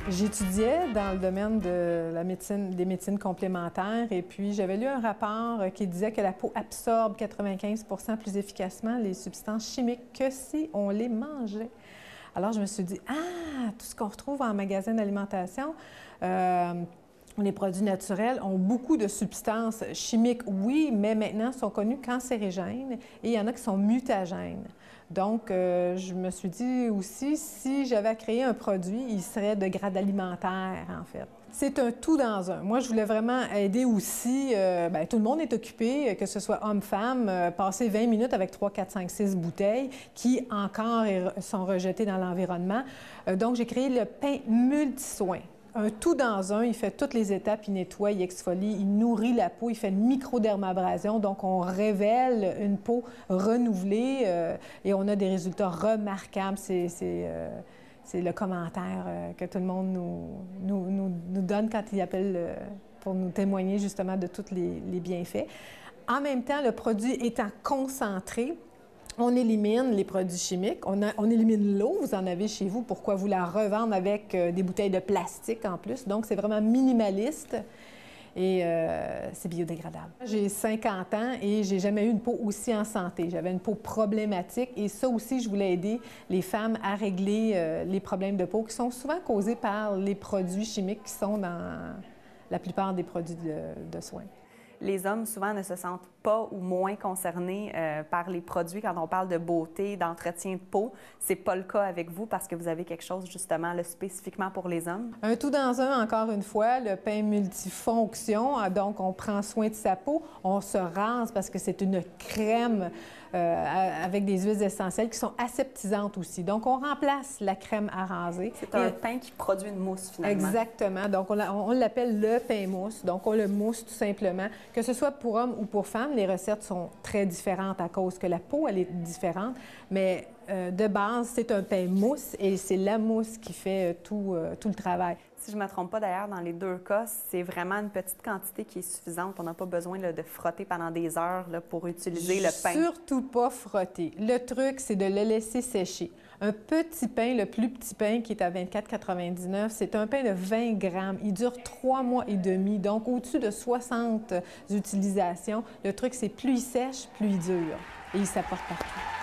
J'étudiais dans le domaine de la médecine, des médecines complémentaires et puis j'avais lu un rapport qui disait que la peau absorbe 95 plus efficacement les substances chimiques que si on les mangeait. Alors je me suis dit, ah, tout ce qu'on retrouve en magasin d'alimentation, les produits naturels ont beaucoup de substances chimiques, oui, mais maintenant sont connus cancérigènes et il y en a qui sont mutagènes. Donc, je me suis dit aussi, si j'avais à créer un produit, il serait de grade alimentaire, en fait. C'est un tout dans un. Moi, je voulais vraiment aider aussi, tout le monde est occupé, que ce soit homme-femme, passer 20 minutes avec 3, 4, 5, 6 bouteilles qui encore sont rejetées dans l'environnement. Donc, j'ai créé le pain multisoin. Un tout dans un, il fait toutes les étapes, il nettoie, il exfolie, il nourrit la peau, il fait une microdermabrasion, donc on révèle une peau renouvelée et on a des résultats remarquables. C'est le commentaire que tout le monde nous donne quand il appelle pour nous témoigner justement de tous les bienfaits. En même temps, le produit étant concentré, on élimine les produits chimiques, on élimine l'eau, vous en avez chez vous, pourquoi vous la revendre avec des bouteilles de plastique en plus? Donc, c'est vraiment minimaliste et c'est biodégradable. J'ai 50 ans et j'ai jamais eu une peau aussi en santé. J'avais une peau problématique et ça aussi, je voulais aider les femmes à régler les problèmes de peau qui sont souvent causés par les produits chimiques qui sont dans la plupart des produits de soins. Les hommes, souvent, ne se sentent pas ou moins concernés par les produits quand on parle de beauté, d'entretien de peau. C'est pas le cas avec vous parce que vous avez quelque chose, justement, là, spécifiquement pour les hommes. Un tout dans un, encore une fois, le pain multifonction. Donc, on prend soin de sa peau. On se rase parce que c'est une crème avec des huiles essentielles qui sont aseptisantes aussi. Donc, on remplace la crème à raser. C'est un pain qui produit une mousse, finalement. Exactement. Donc, on l'appelle le pain mousse. Donc, on le mousse tout simplement. Que ce soit pour hommes ou pour femmes, les recettes sont très différentes à cause que la peau, elle est différente. Mais de base, c'est un pain mousse et c'est la mousse qui fait tout le travail. Si je ne me trompe pas, d'ailleurs, dans les deux cas, c'est vraiment une petite quantité qui est suffisante. On n'a pas besoin là, de frotter pendant des heures là, pour utiliser le pain. Surtout pas frotter. Le truc, c'est de le laisser sécher. Un petit pain, le plus petit pain qui est à 24,99 $, c'est un pain de 20 grammes. Il dure 3 mois et demi, donc au-dessus de 60 utilisations. Le truc, c'est plus il sèche, plus il dure. Et il s'apporte partout.